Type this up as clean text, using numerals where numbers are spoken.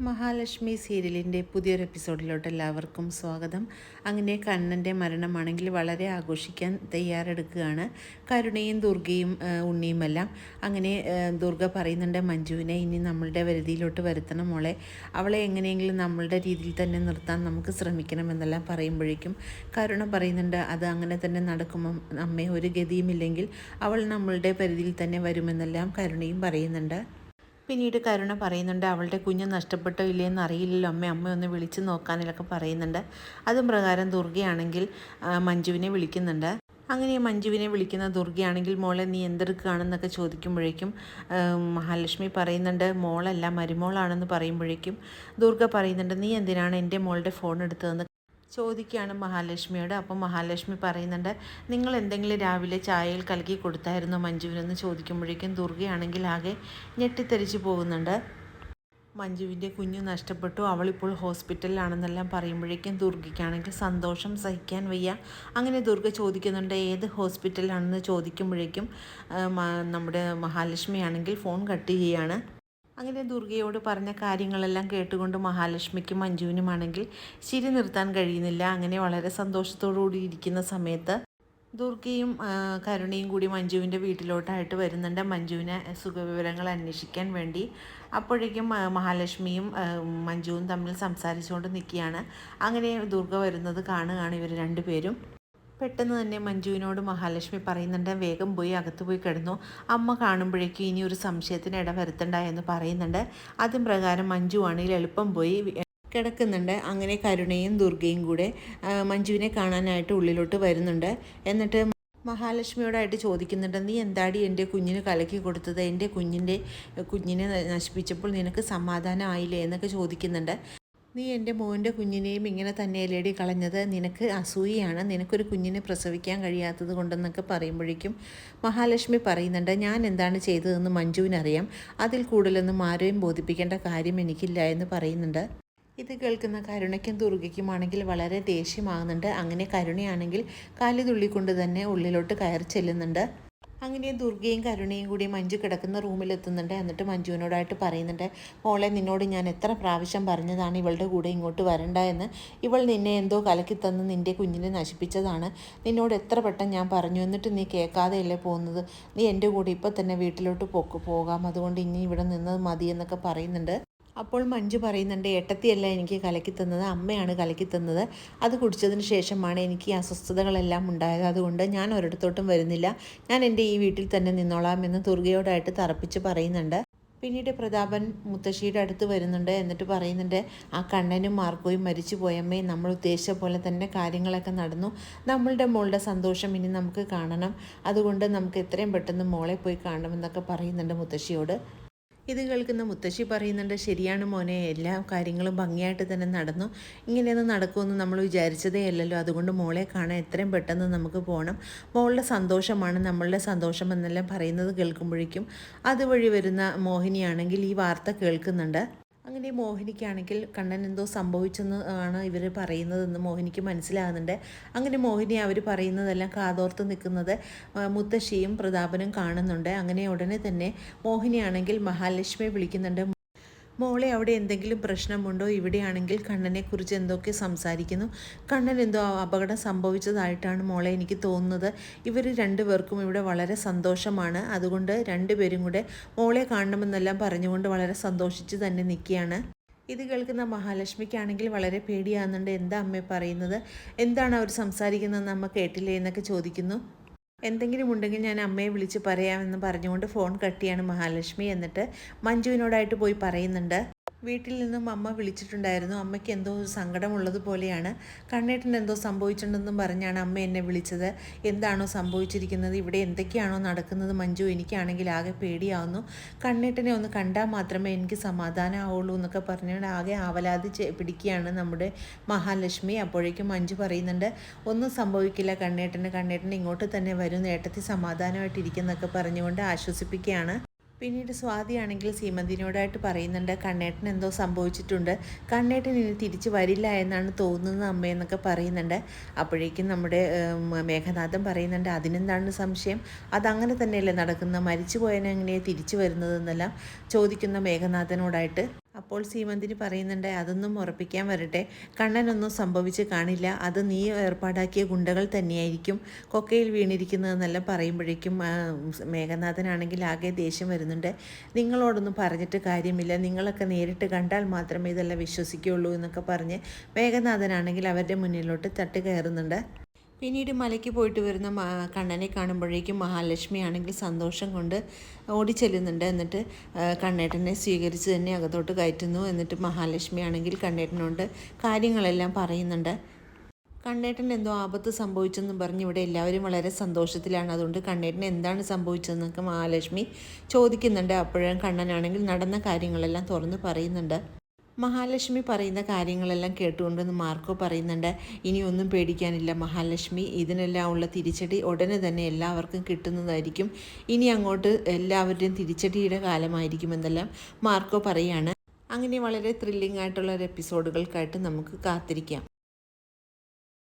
മഹാലക്ഷ്മി സീരിയലിൻ്റെ പുതിയൊരു എപ്പിസോഡിലോട്ട് എല്ലാവർക്കും സ്വാഗതം. അങ്ങനെ കണ്ണൻ്റെ മരണമാണെങ്കിൽ വളരെ ആഘോഷിക്കാൻ തയ്യാറെടുക്കുകയാണ് കരുണയും ദുർഗയും ഉണ്ണിയുമെല്ലാം. അങ്ങനെ ദുർഗ പറയുന്നുണ്ട് മഞ്ജുവിനെ ഇനി നമ്മളുടെ വരുതിയിലോട്ട് വരുത്തണം മോളെ, അവളെ എങ്ങനെയെങ്കിലും നമ്മളുടെ രീതിയിൽ തന്നെ നിർത്താൻ നമുക്ക് ശ്രമിക്കണമെന്നെല്ലാം പറയുമ്പോഴേക്കും കരുണ പറയുന്നുണ്ട് അത് അങ്ങനെ തന്നെ നടക്കുമ്പം അമ്മയെ ഒരു ഗതിയുമില്ലെങ്കിൽ അവൾ നമ്മളുടെ പരിധിയിൽ തന്നെ വരുമെന്നെല്ലാം കരുണയും പറയുന്നുണ്ട്. പിന്നീട് കരുണ പറയുന്നുണ്ട് അവളുടെ കുഞ്ഞ് നഷ്ടപ്പെട്ടോ ഇല്ലയെന്ന് അറിയില്ലല്ലോ അമ്മ ഒന്ന് വിളിച്ച് നോക്കാനിലൊക്കെ പറയുന്നുണ്ട്. അതും പ്രകാരം ദുർഗയാണെങ്കിൽ മഞ്ജുവിനെ വിളിക്കുന്നുണ്ട്. അങ്ങനെ മഞ്ജുവിനെ വിളിക്കുന്ന ദുർഗയാണെങ്കിൽ മോളെ നീ എന്തെടുക്കുകയാണെന്നൊക്കെ ചോദിക്കുമ്പോഴേക്കും മഹാലക്ഷ്മി പറയുന്നുണ്ട് മോളല്ല മരുമോളാണെന്ന് പറയുമ്പോഴേക്കും ദുർഗ പറയുന്നുണ്ട് നീ എന്തിനാണ് എൻ്റെ മോളുടെ ഫോൺ എടുത്തതെന്ന് ചോദിക്കുകയാണ് മഹാലക്ഷ്മിയോട്. അപ്പം മഹാലക്ഷ്മി പറയുന്നുണ്ട് നിങ്ങൾ എന്തെങ്കിലും രാവിലെ ചായയിൽ കലക്കി കൊടുത്തായിരുന്നോ മഞ്ജുവിനെന്ന് ചോദിക്കുമ്പോഴേക്കും ദുർഗയാണെങ്കിൽ ആകെ ഞെട്ടിത്തെറിച്ച് പോകുന്നുണ്ട്. മഞ്ജുവിൻ്റെ കുഞ്ഞു നഷ്ടപ്പെട്ടു, അവളിപ്പോൾ ഹോസ്പിറ്റലിലാണെന്നെല്ലാം പറയുമ്പോഴേക്കും ദുർഗയ്ക്കാണെങ്കിൽ സന്തോഷം സഹിക്കാൻ വയ്യ. അങ്ങനെ ദുർഗ ചോദിക്കുന്നുണ്ട് ഏത് ഹോസ്പിറ്റലാണെന്ന് ചോദിക്കുമ്പോഴേക്കും നമ്മുടെ മഹാലക്ഷ്മി ആണെങ്കിൽ ഫോൺ കട്ട് ചെയ്യുകയാണ്. അങ്ങനെ ദുർഗയോട് പറഞ്ഞ കാര്യങ്ങളെല്ലാം കേട്ടുകൊണ്ട് മഹാലക്ഷ്മിക്കും മഞ്ജുവിനുമാണെങ്കിൽ ചിരി നിർത്താൻ കഴിയുന്നില്ല. അങ്ങനെ വളരെ സന്തോഷത്തോടുകൂടി ഇരിക്കുന്ന സമയത്ത് ദുർഗയും കരുണയും കൂടി മഞ്ജുവിൻ്റെ വീട്ടിലോട്ടായിട്ട് വരുന്നുണ്ട് മഞ്ജുവിനെ സുഖവിവരങ്ങൾ അന്വേഷിക്കാൻ വേണ്ടി. അപ്പോഴേക്കും മഹാലക്ഷ്മിയും മഞ്ജുവും തമ്മിൽ സംസാരിച്ചുകൊണ്ട് നിൽക്കുകയാണ്. അങ്ങനെ ദുർഗ വരുന്നത് കാണുകയാണ് ഇവർ രണ്ടുപേരും. പെട്ടെന്ന് തന്നെ മഞ്ജുവിനോട് മഹാലക്ഷ്മി പറയുന്നുണ്ട് വേഗം പോയി അകത്ത് പോയി കിടന്നു, അമ്മ കാണുമ്പോഴേക്കും ഇനി ഒരു സംശയത്തിന് ഇട വരുത്തണ്ട എന്ന് പറയുന്നുണ്ട്. അതും പ്രകാരം മഞ്ജു ആണെങ്കിൽ എളുപ്പം പോയി കിടക്കുന്നുണ്ട്. അങ്ങനെ കരുണയും ദുർഗയും കൂടെ മഞ്ജുവിനെ കാണാനായിട്ട് ഉള്ളിലോട്ട് വരുന്നുണ്ട്. എന്നിട്ട് മഹാലക്ഷ്മിയോടായിട്ട് ചോദിക്കുന്നുണ്ട് നീ എന്താടി എൻ്റെ കുഞ്ഞിന് കലക്കി കൊടുത്തത്, എൻ്റെ കുഞ്ഞിനെ നശിപ്പിച്ചപ്പോൾ നിനക്ക് സമാധാനം ആയില്ലേ എന്നൊക്കെ ചോദിക്കുന്നുണ്ട്. നീ എൻ്റെ മോൻ്റെ കുഞ്ഞിനെയും ഇങ്ങനെ തന്നെയല്ലേടി കളഞ്ഞത്, നിനക്ക് അസൂയയാണ്, നിനക്കൊരു കുഞ്ഞിനെ പ്രസവിക്കാൻ കഴിയാത്തത് കൊണ്ടെന്നൊക്കെ പറയുമ്പോഴേക്കും മഹാലക്ഷ്മി പറയുന്നുണ്ട് ഞാൻ എന്താണ് ചെയ്തതെന്ന് മഞ്ജുവിനറിയാം, അതിൽ കൂടുതലൊന്നും ആരെയും ബോധിപ്പിക്കേണ്ട കാര്യം എനിക്കില്ല എന്ന് പറയുന്നുണ്ട്. ഇത് കേൾക്കുന്ന കരുണയ്ക്കും ദുർഗയ്ക്കുമാണെങ്കിൽ വളരെ ദേഷ്യമാകുന്നുണ്ട്. അങ്ങനെ കരുണയാണെങ്കിൽ കാലി തുള്ളിക്കൊണ്ട് തന്നെ ഉള്ളിലോട്ട് കയറി ചെല്ലുന്നുണ്ട്. അങ്ങനെ ദുർഗയും കരുണയും കൂടി മഞ്ജു കിടക്കുന്ന റൂമിലെത്തുന്നുണ്ട്. എന്നിട്ട് മഞ്ജുവിനോടായിട്ട് പറയുന്നുണ്ട് മോളെ നിന്നോട് ഞാൻ എത്ര പ്രാവശ്യം പറഞ്ഞതാണ് ഇവളുടെ കൂടെ ഇങ്ങോട്ട് വരണ്ട എന്ന്, ഇവൾ നിന്നെ എന്തോ കലക്കി തന്ന് നിൻ്റെ കുഞ്ഞിനെ നശിപ്പിച്ചതാണ്, നിന്നോട് എത്ര വട്ടം ഞാൻ പറഞ്ഞു എന്നിട്ട് നീ കേൾക്കാതെയല്ലേ പോകുന്നത്, നീ എൻ്റെ കൂടെ ഇപ്പോൾ തന്നെ വീട്ടിലോട്ട് പോകാം, അതുകൊണ്ട് ഇനി ഇവിടെ നിന്നത് മതി എന്നൊക്കെ പറയുന്നുണ്ട്. അപ്പോൾ മഞ്ജു പറയുന്നുണ്ട് ഏട്ടത്തിയല്ല എനിക്ക് കലക്കി തന്നത്, അമ്മയാണ് കലക്കി തന്നത്, അത് കുടിച്ചതിന് ശേഷമാണ് എനിക്ക് ഈ അസ്വസ്ഥതകളെല്ലാം ഉണ്ടായത്, അതുകൊണ്ട് ഞാൻ ഒരിടത്തോട്ടും വരുന്നില്ല, ഞാൻ എൻ്റെ ഈ വീട്ടിൽ തന്നെ നിന്നോളാം എന്ന് ദുർഗയോടായിട്ട് തറപ്പിച്ച് പറയുന്നുണ്ട്. പിന്നീട് പ്രതാപൻ മുത്തശ്ശിയുടെ അടുത്ത് വരുന്നുണ്ട്. എന്നിട്ട് പറയുന്നുണ്ട് ആ കണ്ണനും മാർക്കോയും മരിച്ചു പോയമ്മേ, നമ്മൾ ഉദ്ദേശിച്ച പോലെ തന്നെ കാര്യങ്ങളൊക്കെ നടന്നു, നമ്മളുടെ മോളുടെ സന്തോഷം ഇനി നമുക്ക് കാണണം, അതുകൊണ്ട് നമുക്ക് എത്രയും പെട്ടെന്ന് മോളെ പോയി കാണണമെന്നൊക്കെ പറയുന്നുണ്ട് മുത്തശ്ശിയോട്. ഇത് കേൾക്കുന്ന മുത്തശ്ശി പറയുന്നുണ്ട് ശരിയാണ് മോനെ, എല്ലാ കാര്യങ്ങളും ഭംഗിയായിട്ട് തന്നെ നടന്നു, ഇങ്ങനെയൊന്നും നടക്കുമെന്ന് നമ്മൾ വിചാരിച്ചതേ അല്ലല്ലോ, അതുകൊണ്ട് മോളെ കാണാൻ എത്രയും പെട്ടെന്ന് നമുക്ക് പോകണം, മോളുടെ സന്തോഷമാണ് നമ്മളുടെ സന്തോഷം എന്നെല്ലാം പറയുന്നത് കേൾക്കുമ്പോഴേക്കും അതുവഴി വരുന്ന മോഹിനിയാണെങ്കിൽ ഈ വാർത്ത കേൾക്കുന്നുണ്ട്. അങ്ങനെ മോഹിനിക്കാണെങ്കിൽ കണ്ണൻ എന്തോ സംഭവിച്ചെന്ന് ആണ് ഇവർ പറയുന്നതെന്ന് മോഹിനിക്ക് മനസ്സിലാകുന്നുണ്ട്. അങ്ങനെ മോഹിനി അവർ പറയുന്നതെല്ലാം കാതോർത്ത് നിൽക്കുന്നത് മുത്തശ്ശിയും പ്രതാപനും കാണുന്നുണ്ട്. അങ്ങനെ ഉടനെ തന്നെ മോഹിനിയാണെങ്കിൽ മഹാലക്ഷ്മിയെ വിളിക്കുന്നുണ്ട്. മോളെ അവിടെ എന്തെങ്കിലും പ്രശ്നമുണ്ടോ, ഇവിടെയാണെങ്കിൽ കണ്ണനെക്കുറിച്ച് എന്തൊക്കെ സംസാരിക്കുന്നു, കണ്ണൻ എന്തോ അപകടം സംഭവിച്ചതായിട്ടാണ് മോളെ എനിക്ക് തോന്നുന്നത്, ഇവർ രണ്ടുപേർക്കും ഇവിടെ വളരെ സന്തോഷമാണ്, അതുകൊണ്ട് രണ്ടുപേരും കൂടെ മോളെ കാണണമെന്നെല്ലാം പറഞ്ഞുകൊണ്ട് വളരെ സന്തോഷിച്ച് തന്നെ നിൽക്കുകയാണ്. ഇത് കേൾക്കുന്ന മഹാലക്ഷ്മിക്കാണെങ്കിൽ വളരെ പേടിയാകുന്നുണ്ട്. എന്താ അമ്മേ പറയുന്നത്, എന്താണ് അവർ സംസാരിക്കുന്നതെന്ന് അമ്മ കേട്ടില്ലേ എന്നൊക്കെ ചോദിക്കുന്നു. എന്തെങ്കിലും ഉണ്ടെങ്കിൽ ഞാൻ അമ്മയെ വിളിച്ച് പറയാമെന്ന് പറഞ്ഞുകൊണ്ട് ഫോൺ കട്ട് ചെയ്യാണ് മഹാലക്ഷ്മി. എന്നിട്ട് മഞ്ജുവിനോടായിട്ട് പോയി പറയുന്നുണ്ട് വീട്ടിൽ നിന്നും അമ്മ വിളിച്ചിട്ടുണ്ടായിരുന്നു, അമ്മയ്ക്ക് എന്തോ സങ്കടമുള്ളതുപോലെയാണ്, കണ്ണേട്ടൻ എന്തോ സംഭവിച്ചിട്ടുണ്ടെന്നും പറഞ്ഞാണ് അമ്മ എന്നെ വിളിച്ചത്, എന്താണോ സംഭവിച്ചിരിക്കുന്നത്, ഇവിടെ എന്തൊക്കെയാണോ നടക്കുന്നത് മഞ്ജു, എനിക്കാണെങ്കിൽ ആകെ പേടിയാവുന്നു, കണ്ണേട്ടനെ ഒന്ന് കണ്ടാൽ മാത്രമേ എനിക്ക് സമാധാനമാവുള്ളൂ എന്നൊക്കെ പറഞ്ഞുകൊണ്ട് ആകെ ആവലാതി പിടിക്കുകയാണ് നമ്മുടെ മഹാലക്ഷ്മി. അപ്പോഴേക്കും മഞ്ജു പറയുന്നുണ്ട് ഒന്നും സംഭവിക്കില്ല കണ്ണേട്ടൻ ഇങ്ങോട്ട് തന്നെ വരും, ഏട്ടത്തി സമാധാനമായിട്ടിരിക്കുന്നൊക്കെ പറഞ്ഞുകൊണ്ട് ആശ്വസിപ്പിക്കുകയാണ്. പിന്നീട് സ്വാതിയാണെങ്കിൽ സീമന്തിനോടായിട്ട് പറയുന്നുണ്ട് കണ്ണേട്ടൻ എന്തോ സംഭവിച്ചിട്ടുണ്ട്, കണ്ണേട്ടൻ ഇനി തിരിച്ചു വരില്ല എന്നാണ് തോന്നുന്നത് അമ്മയെന്നൊക്കെ പറയുന്നുണ്ട്. അപ്പോഴേക്കും നമ്മുടെ മേഘനാഥൻ പറയുന്നുണ്ട് അതിനെന്താണ് സംശയം, അതങ്ങനെ തന്നെയല്ലേ നടക്കുന്നത്, മരിച്ചു പോയതിനെങ്ങനെയാണ് തിരിച്ചു വരുന്നതെന്നെല്ലാം ചോദിക്കുന്ന മേഘനാഥനോടായിട്ട് അപ്പോൾ സീമന്തിനി പറയുന്നുണ്ട്, അതൊന്നും ഉറപ്പിക്കാൻ വരട്ടെ, കണ്ണനൊന്നും സംഭവിച്ച് കാണില്ല, അത് നീ ഏർപ്പാടാക്കിയ ഗുണ്ടകൾ തന്നെയായിരിക്കും കൊക്കയിൽ വീണിരിക്കുന്നതെന്നെല്ലാം പറയുമ്പോഴേക്കും മേഘനാഥനാണെങ്കിൽ ആകെ ദേഷ്യം വരുന്നുണ്ട്. നിങ്ങളോടൊന്നും പറഞ്ഞിട്ട് കാര്യമില്ല, നിങ്ങളൊക്കെ നേരിട്ട് കണ്ടാൽ മാത്രമേ ഇതെല്ലാം വിശ്വസിക്കുകയുള്ളൂ എന്നൊക്കെ പറഞ്ഞ് മേഘനാഥനാണെങ്കിൽ അവരുടെ മുന്നിലോട്ട് തട്ട് കയറുന്നുണ്ട്. പിന്നീട് മലയ്ക്ക് പോയിട്ട് വരുന്ന കണ്ണനെ കാണുമ്പോഴേക്കും മഹാലക്ഷ്മി ആണെങ്കിൽ സന്തോഷം കൊണ്ട് ഓടിച്ചെല്ലുന്നുണ്ട്. എന്നിട്ട് കണ്ണേട്ടനെ സ്വീകരിച്ച് തന്നെ അകത്തോട്ട് കയറ്റുന്നു. എന്നിട്ട് മഹാലക്ഷ്മി ആണെങ്കിൽ കണ്ണേട്ടനോട് കാര്യങ്ങളെല്ലാം പറയുന്നുണ്ട്. കണ്ണേട്ടൻ എന്തോ ആപത്ത് സംഭവിച്ചെന്നും പറഞ്ഞ് ഇവിടെ എല്ലാവരും വളരെ സന്തോഷത്തിലാണ്. അതുകൊണ്ട് കണ്ണേട്ടന് എന്താണ് സംഭവിച്ചതെന്നൊക്കെ മഹാലക്ഷ്മി ചോദിക്കുന്നുണ്ട്. അപ്പോഴും കണ്ണനാണെങ്കിൽ നടന്ന കാര്യങ്ങളെല്ലാം തുറന്ന് പറയുന്നുണ്ട്. മഹാലക്ഷ്മി പറയുന്ന കാര്യങ്ങളെല്ലാം കേട്ടുകൊണ്ടെന്ന് മാർക്കോ പറയുന്നുണ്ട്, ഇനിയൊന്നും പേടിക്കാനില്ല മഹാലക്ഷ്മി, ഇതിനെല്ലാം ഉള്ള തിരിച്ചടി ഉടനെ തന്നെ എല്ലാവർക്കും കിട്ടുന്നതായിരിക്കും. ഇനി അങ്ങോട്ട് എല്ലാവരുടെയും തിരിച്ചടിയുടെ കാലമായിരിക്കുമെന്നെല്ലാം മാർക്കോ പറയുകയാണ്. അങ്ങനെ വളരെ ത്രില്ലിംഗ് ആയിട്ടുള്ള ഒരു എപ്പിസോഡുകൾക്കായിട്ട് നമുക്ക് കാത്തിരിക്കാം.